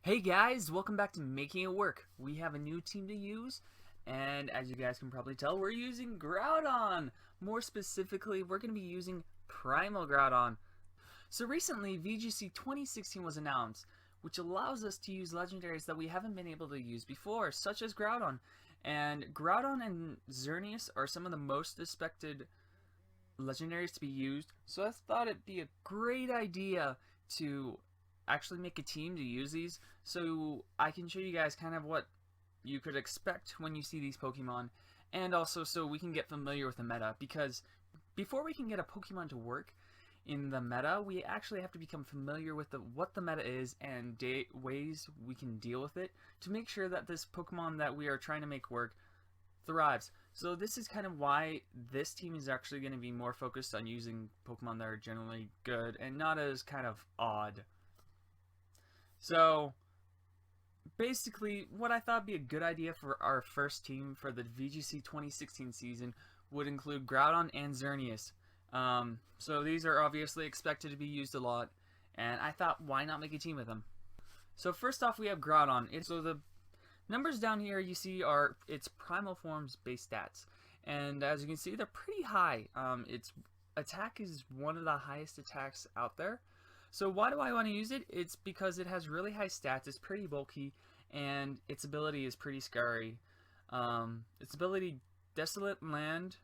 Hey guys, welcome back to Making It Work. We have a new team to use, and as you guys can probably tell, we're using Groudon. More specifically, we're going to be using Primal Groudon. So recently, VGC 2016 was announced, which allows us to use legendaries that we haven't been able to use before, such as Groudon. And Groudon and Xerneas are some of the most expected legendaries to be used, so I thought it'd be a great idea to actually make a team to use these, so I can show you guys kind of what you could expect when you see these Pokemon, and also so we can get familiar with the meta, because before we can get a Pokemon to work in the meta, we actually have to become familiar with what the meta is and ways we can deal with it to make sure that this Pokemon that we are trying to make work thrives. So this is kind of why this team is actually going to be more focused on using Pokemon that are generally good and not as kind of odd. So basically, what I thought would be a good idea for our first team for the VGC 2016 season would include Groudon and Xerneas. So these are obviously expected to be used a lot, and I thought, why not make a team with them? So first off, we have Groudon. So the numbers down here you see are its primal form's base stats, and as you can see, they're pretty high. Its attack is one of the highest attacks out there. So why do I want to use it? It's because it has really high stats, it's pretty bulky, and its ability is pretty scary. Its ability, Desolate Land,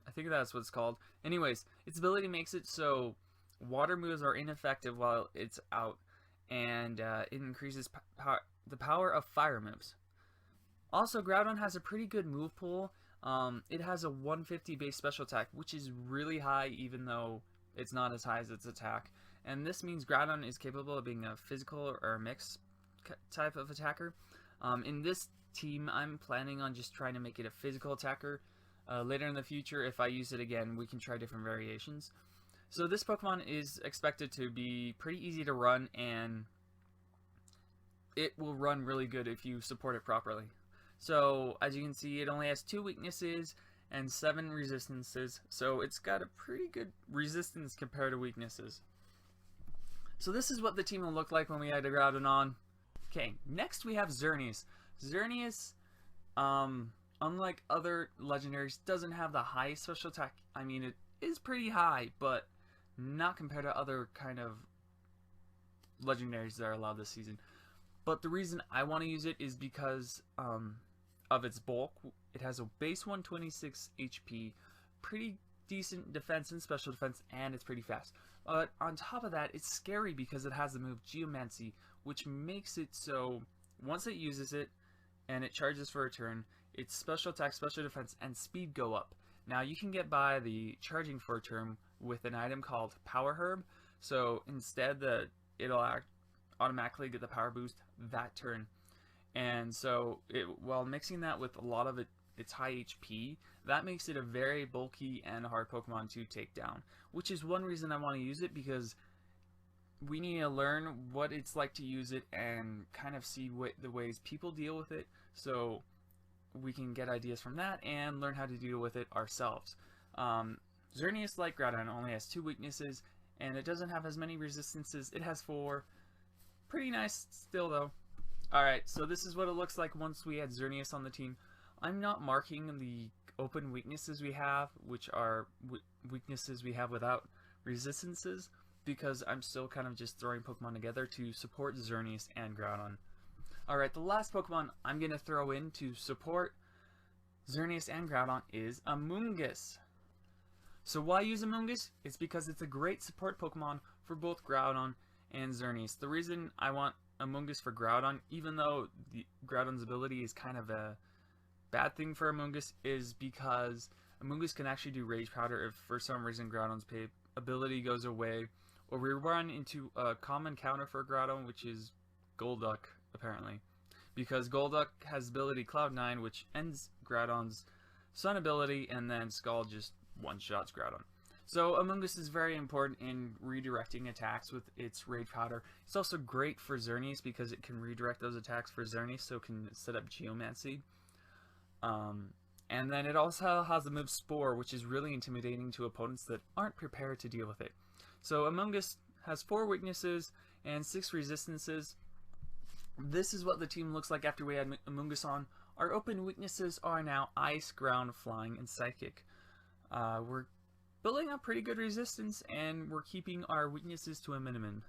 I think that's what it's called. Anyways, its ability makes it so water moves are ineffective while it's out, and it increases the power of fire moves. Also, Groudon has a pretty good move pool. It has a 150 base special attack, which is really high even though it's not as high as its attack. And this means Groudon is capable of being a physical or a mixed type of attacker. In this team, I'm planning on just trying to make it a physical attacker. Later in the future, if I use it again, we can try different variations. So this Pokemon is expected to be pretty easy to run, and it will run really good if you support it properly. So as you can see, it only has 2 weaknesses and 7 resistances, so it's got a pretty good resistance compared to weaknesses. So this is what the team will look like when we add a Groudon on. Okay, next we have Xerneas. Xerneas, unlike other legendaries, doesn't have the highest special attack. I mean, it is pretty high, but not compared to other kind of legendaries that are allowed this season. But the reason I want to use it is because of its bulk. It has a base 126 HP, pretty decent defense and special defense, and it's pretty fast. But on top of that, it's scary because it has the move Geomancy, which makes it so once it uses it and it charges for a turn, its special attack, special defense, and speed go up. Now you can get by the charging for a turn with an item called Power Herb, so instead it'll automatically get the power boost that turn. And so while mixing that with a lot of its high HP, that makes it a very bulky and hard Pokemon to take down, which is one reason I want to use it, because we need to learn what it's like to use it and kind of see the ways people deal with it, so we can get ideas from that and learn how to deal with it ourselves. Xerneas, like Groudon, only has 2 weaknesses, and it doesn't have as many resistances. It has 4. Pretty nice still, though. Alright, so this is what it looks like once we add Xerneas on the team. I'm not marking the open weaknesses we have, which are weaknesses we have without resistances, because I'm still kind of just throwing Pokemon together to support Xerneas and Groudon. Alright, the last Pokemon I'm going to throw in to support Xerneas and Groudon is Amoonguss. So why use Amoonguss? It's because it's a great support Pokemon for both Groudon and Xerneas. The reason I want Amoonguss for Groudon, even though Groudon's ability is kind of a bad thing for Amoonguss, is because Amoonguss can actually do Rage Powder if for some reason Groudon's ability goes away, or we run into a common counter for Groudon, which is Golduck, apparently. Because Golduck has ability Cloud9, which ends Groudon's Sun ability, and then Scald just one-shots Groudon. So Amoonguss is very important in redirecting attacks with its Rage Powder. It's also great for Xerneas because it can redirect those attacks for Xerneas, so it can set up Geomancy. And then it also has the move Spore, which is really intimidating to opponents that aren't prepared to deal with it. So Amoonguss has 4 weaknesses and 6 resistances. this is what the team looks like after we add Amoonguss on. Our open weaknesses are now Ice, Ground, Flying, and Psychic. We're building up pretty good resistance, and we're keeping our weaknesses to a minimum.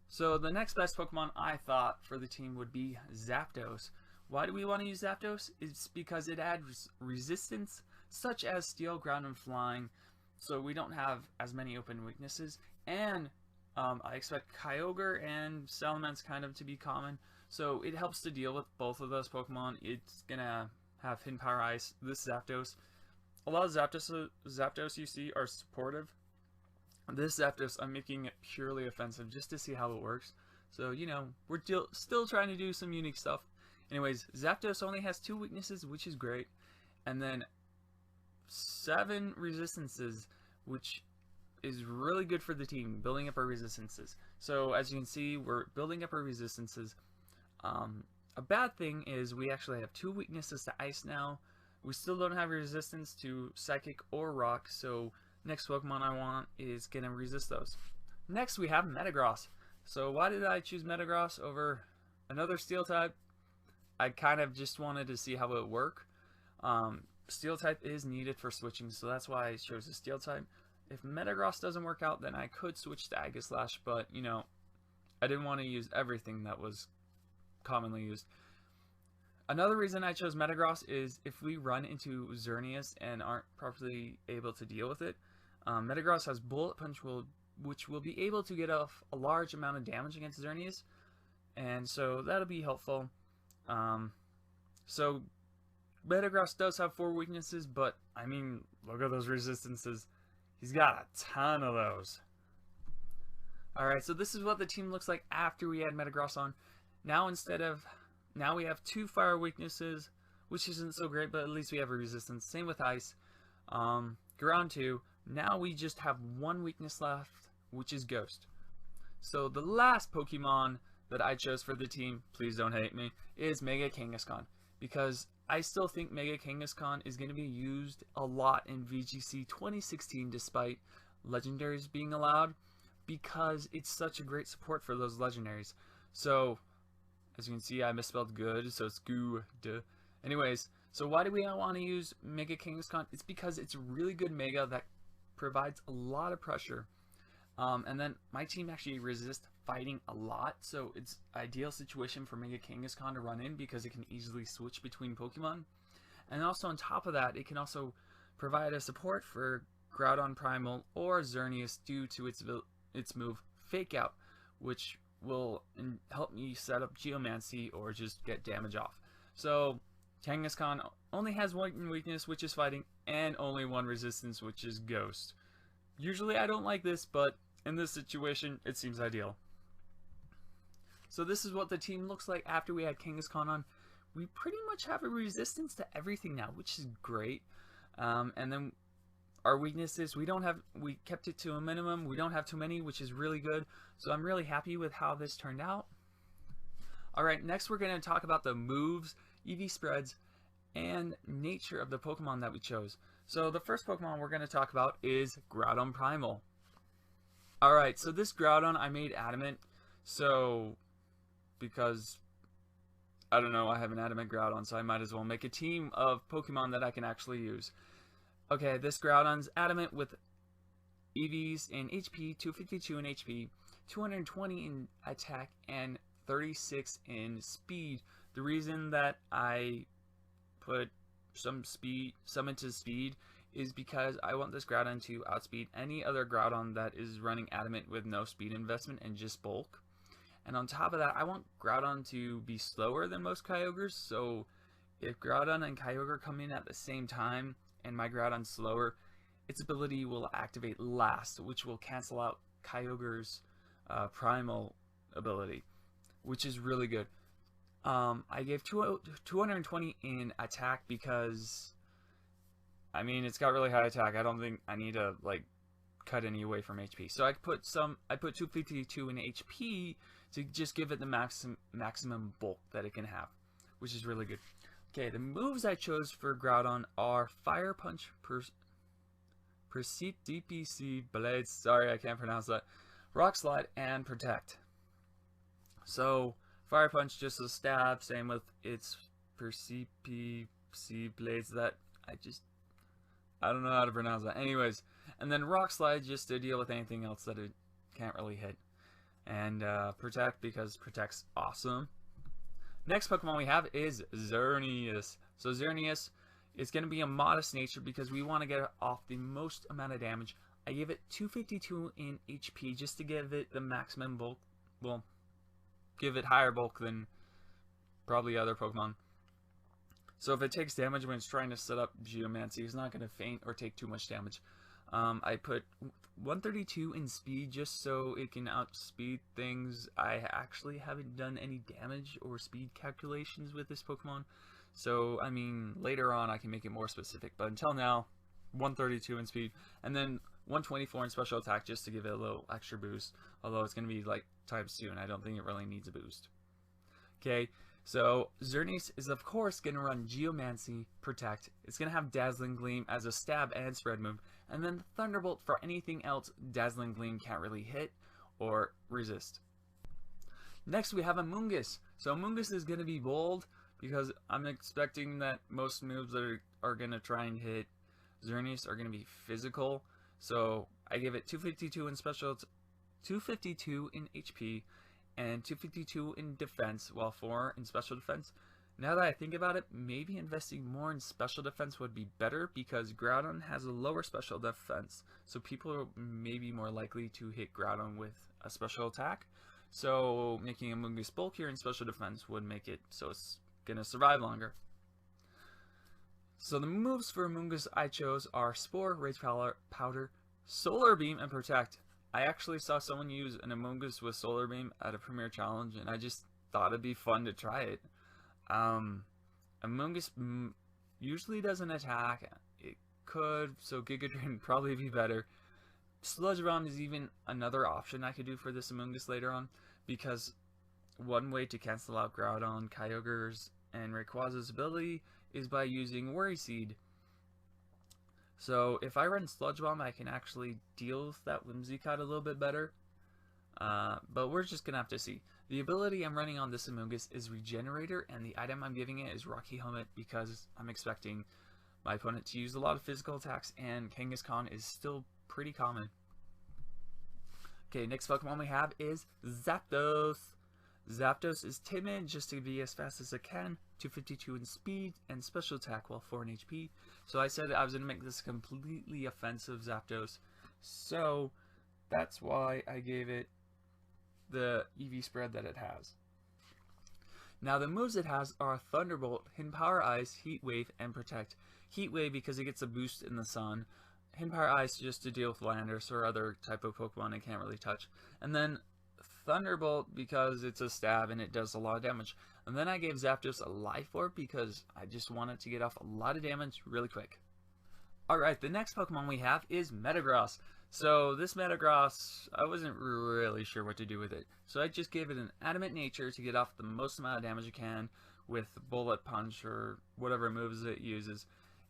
So the next best Pokemon I thought for the team would be Zapdos. Why do we want to use Zapdos? It's because it adds resistance such as Steel, Ground, and Flying, so we don't have as many open weaknesses. And I expect Kyogre and Salamence kind of to be common, so it helps to deal with both of those Pokemon. It's gonna have Hidden Power Ice. This Zapdos, a lot of Zapdos you see are supportive. This Zapdos, I'm making it purely offensive just to see how it works. So, you know, we're still trying to do some unique stuff. Anyways, Zapdos only has 2 weaknesses, which is great. And then 7 resistances, which is really good for the team, building up our resistances. So, as you can see, we're building up our resistances. A bad thing is we actually have 2 weaknesses to Ice now. We still don't have resistance to Psychic or Rock, so next Pokemon I want is going to resist those. Next we have Metagross. So why did I choose Metagross over another Steel type? I kind of just wanted to see how it would work. Steel type is needed for switching, so that's why I chose the Steel type. If Metagross doesn't work out, then I could switch to Aegislash, but you know, I didn't want to use everything that was commonly used. Another reason I chose Metagross is if we run into Xerneas and aren't properly able to deal with it, Metagross has Bullet Punch, which will be able to get off a large amount of damage against Xerneas, and so that'll be helpful. So Metagross does have 4 weaknesses, but I mean, look at those resistances. He's got a ton of those. Alright, so this is what the team looks like after we add Metagross on. Now we have 2 fire weaknesses, which isn't so great, but at least we have a resistance. Same with Ice. Ground 2. Now we just have 1 weakness left, which is Ghost. So the last Pokemon that I chose for the team, please don't hate me, is Mega Kangaskhan. Because I still think Mega Kangaskhan is going to be used a lot in VGC 2016 despite legendaries being allowed, because it's such a great support for those legendaries. So as you can see, I misspelled good, so it's good. Anyways, so why do we want to use Mega Kangaskhan? It's because it's a really good Mega that provides a lot of pressure. And then my team actually resists fighting a lot, so it's an ideal situation for Mega Kangaskhan to run in because it can easily switch between Pokemon. And also on top of that, it can also provide a support for Groudon Primal or Xerneas due to its move Fake Out, which will help me set up Geomancy or just get damage off. So Kangaskhan only has 1 weakness, which is fighting, and only 1 resistance, which is Ghost. Usually I don't like this, but in this situation it seems ideal. So this is what the team looks like after we add Kangaskhan on. We pretty much have a resistance to everything now, which is great. And then our weaknesses, we kept it to a minimum. We don't have too many, which is really good. So I'm really happy with how this turned out. Alright, next we're going to talk about the moves, EV spreads, and nature of the Pokemon that we chose. So the first Pokemon we're going to talk about is Groudon Primal. Alright, so this Groudon I made adamant, so because I don't know, I have an adamant Groudon, so I might as well make a team of Pokemon that I can actually use. Okay, this Groudon's adamant with EVs in HP, 252 in HP, 220 in attack, and 36 in speed. The reason that I put some into speed is because I want this Groudon to outspeed any other Groudon that is running adamant with no speed investment and just bulk. And on top of that, I want Groudon to be slower than most Kyogres, so if Groudon and Kyogre come in at the same time and my Groudon's slower, its ability will activate last, which will cancel out Kyogre's primal ability, which is really good. I gave 220 in attack because, I mean, it's got really high attack. I don't think I need to like cut any away from HP. So I put 252 in HP to just give it the maximum bulk that it can have, which is really good. Okay, the moves I chose for Groudon are Fire Punch, Percept DPC, Blades, sorry I can't pronounce that, Rock Slide, and Protect. So Fire Punch, just a stab. Same with its CPC blades that I don't know how to pronounce that. Anyways, and then Rock Slide just to deal with anything else that it can't really hit. And Protect, because Protect's awesome. Next Pokemon we have is Xerneas. So Xerneas is going to be a modest nature because we want to get off the most amount of damage. I gave it 252 in HP just to give it the maximum bulk. Well, give it higher bulk than probably other Pokemon. So if it takes damage when it's trying to set up Geomancy, it's not going to faint or take too much damage. I put 132 in speed just so it can outspeed things. I actually haven't done any damage or speed calculations with this Pokemon. So, I mean, later on I can make it more specific. But until now, 132 in speed. And then 124 in special attack just to give it a little extra boost. Although it's going to be like times 2 and I don't think it really needs a boost. Okay. So, Xerneas is of course going to run Geomancy, Protect. It's going to have Dazzling Gleam as a stab and spread move. And then Thunderbolt for anything else Dazzling Gleam can't really hit or resist. Next we have Amoonguss. So Amoonguss is going to be bold because I'm expecting that most moves that are going to try and hit Xerneas are going to be physical. So I give it 252 in special, 252 in HP, and 252 in defense, while 4 in special defense. Now that I think about it, maybe investing more in special defense would be better because Groudon has a lower special defense, so people are maybe more likely to hit Groudon with a special attack. So making Amoonguss bulkier in special defense would make it so it's gonna survive longer. So the moves for Amoonguss I chose are Spore, Rage Powder, Solar Beam, and Protect. I actually saw someone use an Amoonguss with Solar Beam at a Premier Challenge, and I just thought it'd be fun to try it. Amoonguss usually doesn't attack. It could, so Giga Drain would probably be better. Sludge Bomb is even another option I could do for this Amoonguss later on, because one way to cancel out Groudon, Kyogre's, and Rayquaza's ability is by using Worry Seed. So if I run Sludge Bomb, I can actually deal with that Whimsicott a little bit better. But we're just going to have to see. The ability I'm running on this Amoonguss is Regenerator, and the item I'm giving it is Rocky Helmet because I'm expecting my opponent to use a lot of physical attacks, and Kangaskhan is still pretty common. Okay, next Pokemon we have is Zapdos. Zapdos is timid just to be as fast as it can, 252 in speed, and special attack while 4 in HP. So I said I was going to make this completely offensive Zapdos. So that's why I gave it the EV spread that it has. Now the moves it has are Thunderbolt, Hidden Power Ice, Heat Wave, and Protect. Heat Wave because it gets a boost in the sun. Hidden Power Ice just to deal with Landorus or other type of Pokemon it can't really touch. And then Thunderbolt because it's a stab and it does a lot of damage. And then I gave Zapdos a Life Orb because I just wanted to get off a lot of damage really quick. Alright, the next Pokemon we have is Metagross. So this Metagross, I wasn't really sure what to do with it. So I just gave it an Adamant Nature to get off the most amount of damage it can with Bullet Punch or whatever moves it uses.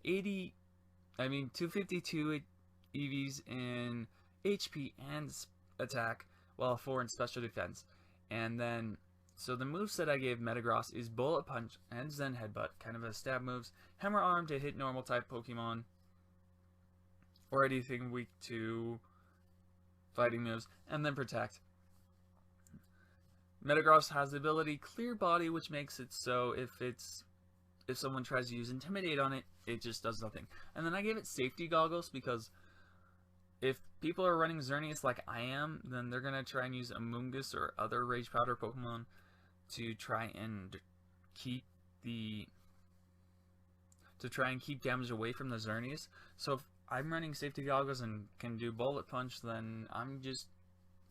252 EVs in HP and attack, while 4 in special defense. And then, so the moveset I gave Metagross is Bullet Punch and Zen Headbutt, kind of a stab moves. Hammer Arm to hit normal type Pokemon, or anything weak to fighting moves, and then Protect. Metagross has the ability Clear Body, which makes it so if someone tries to use Intimidate on it, it just does nothing. And then I gave it Safety Goggles because if people are running Xerneas like I am, then they're going to try and use Amoonguss or other Rage Powder Pokemon to try and keep damage away from the Xerneas. So if I'm running Safety Goggles and can do Bullet Punch, then I'm just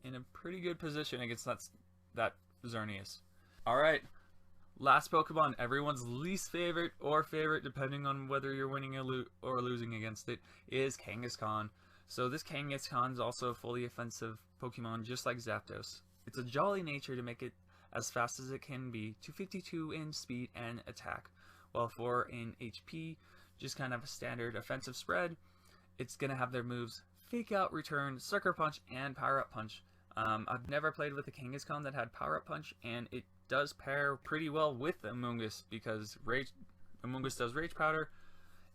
in a pretty good position against that Xerneas. Alright, last Pokemon, everyone's least favorite or favorite, depending on whether you're winning or losing against it, is Kangaskhan. So this Kangaskhan is also a fully offensive Pokemon, just like Zapdos. It's a jolly nature to make it as fast as it can be, 252 in speed and attack, while 4 in HP, just kind of a standard offensive spread. It's going to have their moves Fake Out, Return, Sucker Punch, and Power Up Punch. I've never played with a Kangaskhan that had Power Up Punch, and it does pair pretty well with Amoonguss because Amoonguss does Rage Powder,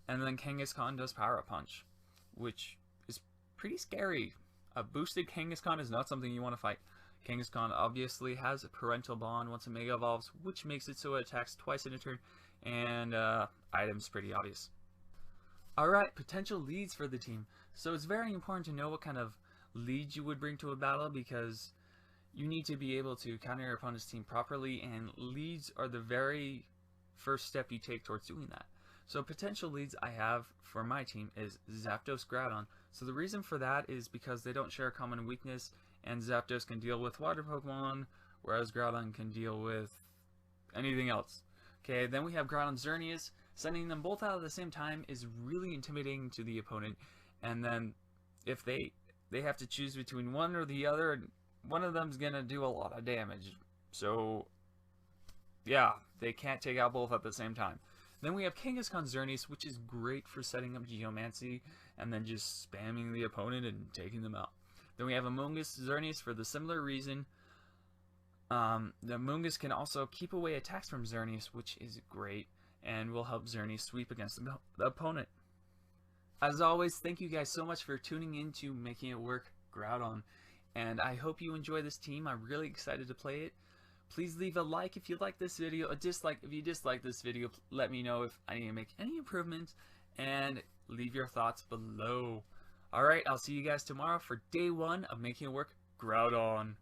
and then Kangaskhan does Power Up Punch, which is pretty scary. A boosted Kangaskhan is not something you want to fight. Kangaskhan obviously has a parental bond once it Mega Evolves, which makes it so it attacks twice in a turn, and items pretty obvious. Alright, potential leads for the team. So it's very important to know what kind of leads you would bring to a battle, because you need to be able to counter your opponent's team properly, and leads are the very first step you take towards doing that. So potential leads I have for my team is Zapdos, Groudon. So the reason for that is because they don't share a common weakness, and Zapdos can deal with water Pokemon, whereas Groudon can deal with anything else. Okay, then we have Groudon, Xerneas. Sending them both out at the same time is really intimidating to the opponent, and then if they have to choose between one or the other, one of them's gonna do a lot of damage. So yeah, they can't take out both at the same time. Then we have Kangaskhan, Xerneas, which is great for setting up Geomancy and then just spamming the opponent and taking them out. Then we have Amoonguss, Xerneas for the similar reason. The Amoonguss can also keep away attacks from Xerneas, which is great, and will help Xerneas sweep against the opponent. As always, thank you guys so much for tuning in to Making It Work Groudon, and I hope you enjoy this team. I'm really excited to play it. Please leave a like if you like this video, a dislike if you dislike this video. Let me know if I need to make any improvements, and leave your thoughts below. Alright, I'll see you guys tomorrow for day 1 of Making It Work Groudon.